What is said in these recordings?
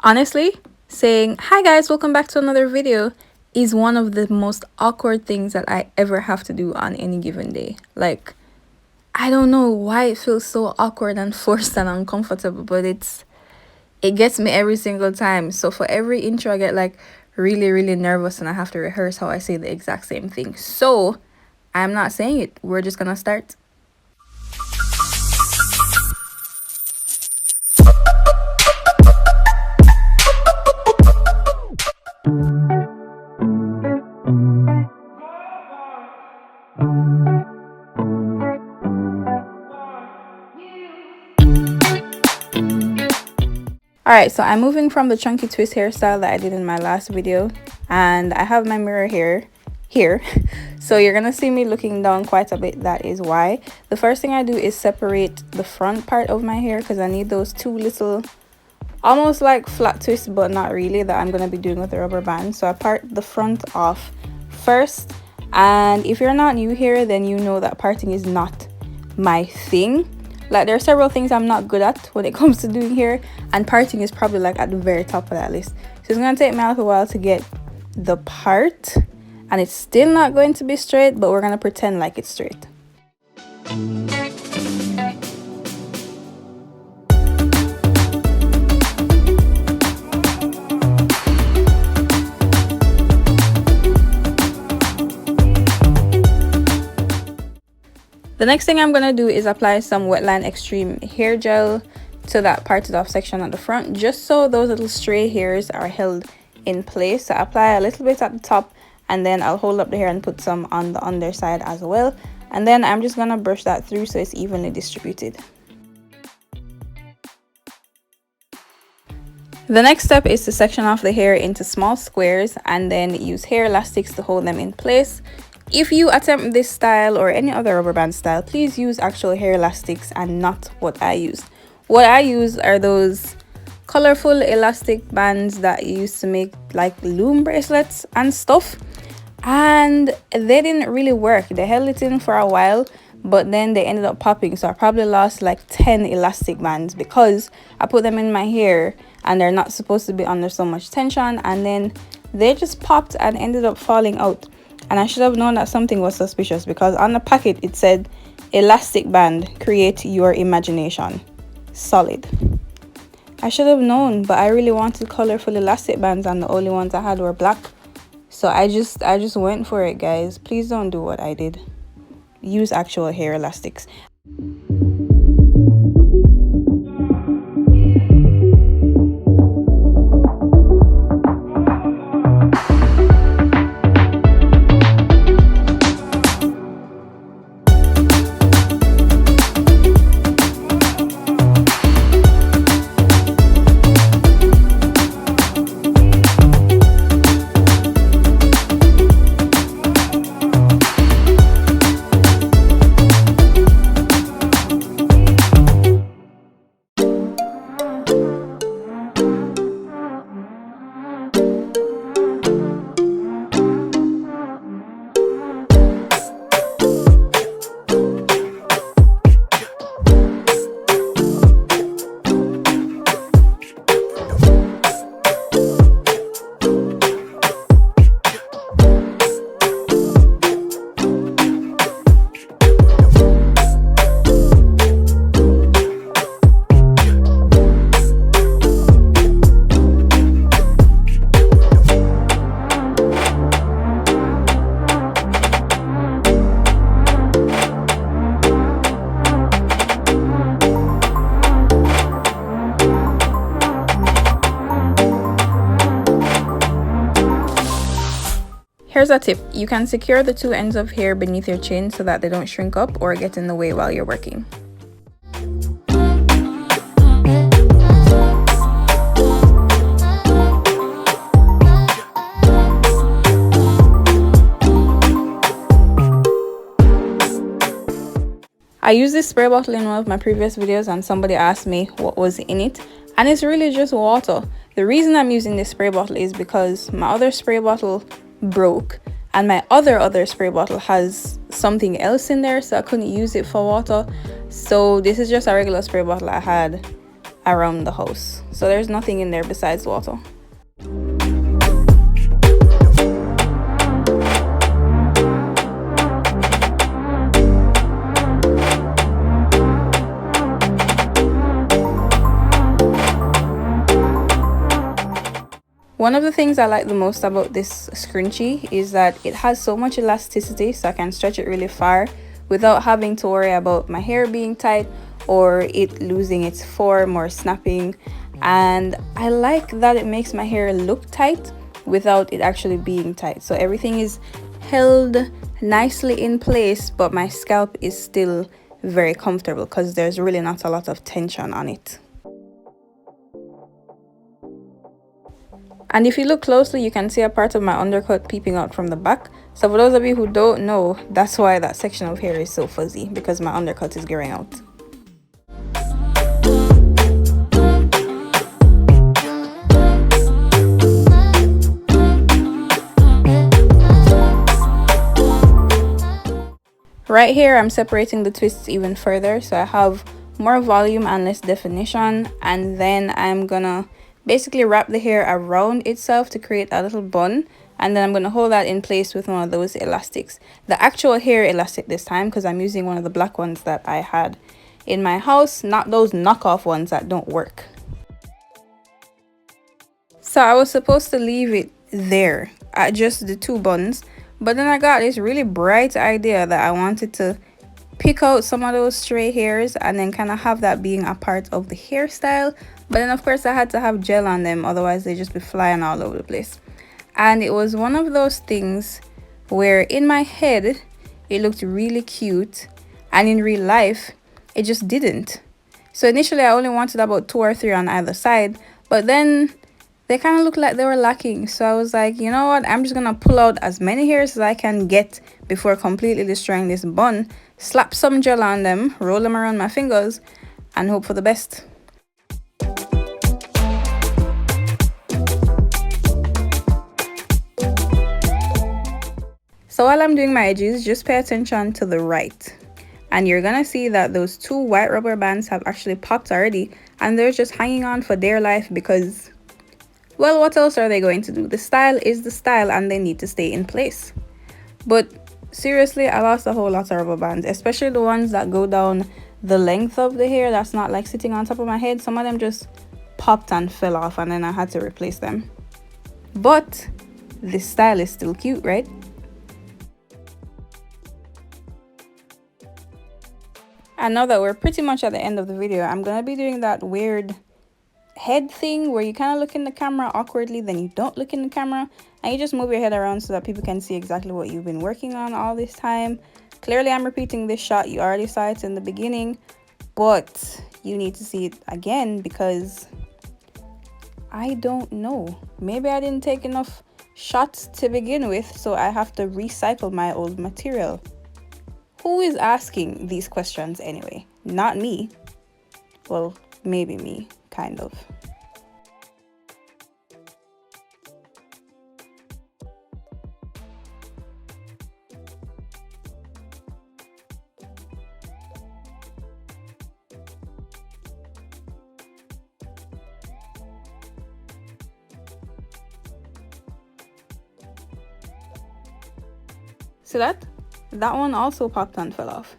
Honestly, saying, "Hi guys, welcome back to another video," is one of the most awkward things that I ever have to do on any given day. Like, I don't know why it feels so awkward and forced and uncomfortable, but it gets me every single time. So for every intro, I get like really nervous and I have to rehearse how I say the exact same thing. So I'm not saying it. We're just gonna start. Alright, so I'm moving from the chunky twist hairstyle that I did in my last video, and I have my mirror here. So you're gonna see me looking down quite a bit. That is why. The first thing I do is separate the front part of my hair because I need those two little, almost like flat twists but not really, that I'm gonna be doing with the rubber band. So I part the front off first, and if you're not new here, then you know that parting is not my thing. Like, there are several things I'm not good at when it comes to doing hair, and parting is probably like at the very top of that list. So it's gonna take me a little while to get the part, and it's still not going to be straight, but we're gonna pretend like it's straight. The next thing I'm gonna do is apply some Wetline Extreme hair gel to that parted off section at the front, just so those little stray hairs are held in place. So I apply a little bit at the top, and then I'll hold up the hair and put some on the underside as well, and then I'm just gonna brush that through so it's evenly distributed. The next step is to section off the hair into small squares and then use hair elastics to hold them in place. If you attempt this style or any other rubber band style, please use actual hair elastics and not what I used. What I use are those colorful elastic bands that you used to make like loom bracelets and stuff, and they didn't really work. They held it in for a while, but then they ended up popping. So I probably lost like 10 elastic bands because I put them in my hair and they're not supposed to be under so much tension, and then they just popped and ended up falling out. And I should have known that something was suspicious because on the packet it said elastic band, create your imagination. Solid. I should have known, but I really wanted colorful elastic bands and the only ones I had were black. So I just went for it, guys. Please don't do what I did. Use actual hair elastics. Here's a tip. You can secure the two ends of hair beneath your chin so that they don't shrink up or get in the way while you're working. I used this spray bottle in one of my previous videos and somebody asked me what was in it, and it's really just water. The reason I'm using this spray bottle is because my other spray bottle broke and my other spray bottle has something else in there, so I couldn't use it for water. So this is just a regular spray bottle I had around the house. So there's nothing in there besides water. One of the things I like the most about this scrunchie is that it has so much elasticity, so I can stretch it really far without having to worry about my hair being tight or it losing its form or snapping. And I like that it makes my hair look tight without it actually being tight. So everything is held nicely in place, but my scalp is still very comfortable because there's really not a lot of tension on it. And if you look closely, you can see a part of my undercut peeping out from the back. So for those of you who don't know, that's why that section of hair is so fuzzy, because my undercut is growing out. Right here, I'm separating the twists even further, so I have more volume and less definition. And then I'm gonna basically wrap the hair around itself to create a little bun, and then I'm going to hold that in place with one of those elastics, the actual hair elastic this time, because I'm using one of the black ones that I had in my house, not those knockoff ones that don't work. So I was supposed to leave it there at just the 2 buns, but then I got this really bright idea that I wanted to pick out some of those stray hairs and then kind of have that being a part of the hairstyle. But then of course I had to have gel on them, otherwise they just be flying all over the place. And it was one of those things where in my head it looked really cute, and in real life it just didn't. So initially I only wanted about 2 or 3 on either side, but then they kind of looked like they were lacking. So I was like, you know what, I'm just gonna pull out as many hairs as I can get before completely destroying this bun, slap some gel on them, roll them around my fingers, and hope for the best. So while I'm doing my edges, just pay attention to the right, and you're gonna see that those 2 white rubber bands have actually popped already, and they're just hanging on for dear life because, well, what else are they going to do? The style is the style and they need to stay in place. But seriously, I lost a whole lot of rubber bands, especially the ones that go down the length of the hair that's not like sitting on top of my head. Some of them just popped and fell off, and then I had to replace them. But this style is still cute, right? And now that we're pretty much at the end of the video, I'm gonna be doing that weird head thing where you kind of look in the camera awkwardly, then you don't look in the camera, and you just move your head around so that people can see exactly what you've been working on all this time. Clearly I'm repeating this shot, you already saw it in the beginning, but you need to see it again because I don't know, maybe I didn't take enough shots to begin with, so I have to recycle my old material. Who is asking these questions anyway? Not me. Well, maybe me, kind of. See that? That one also popped and fell off.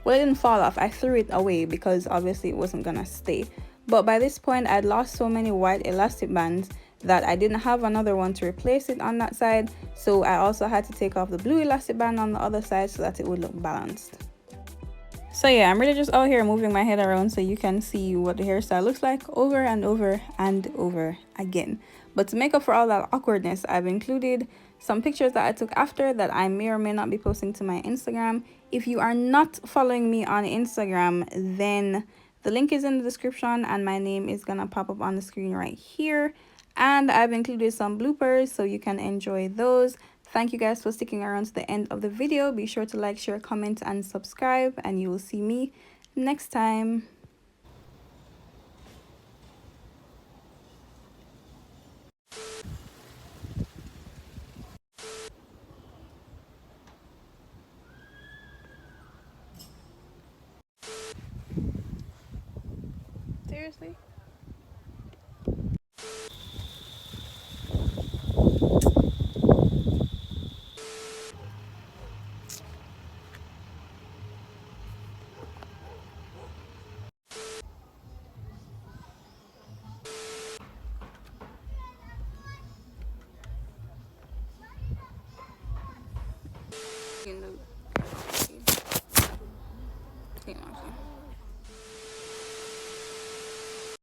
Well, it didn't fall off, I threw it away because obviously it wasn't gonna stay. But by this point I'd lost so many white elastic bands that I didn't have another one to replace it on that side, so I also had to take off the blue elastic band on the other side so that it would look balanced. So yeah, I'm really just out here moving my head around so you can see what the hairstyle looks like over and over and over again. But to make up for all that awkwardness, I've included some pictures that I took after that I may or may not be posting to my Instagram. If you are not following me on Instagram, then the link is in the description and my name is gonna pop up on the screen right here. And I've included some bloopers so you can enjoy those. Thank you guys for sticking around to the end of the video. Be sure to like, share, comment, and subscribe, and you will see me next time. Seriously? in the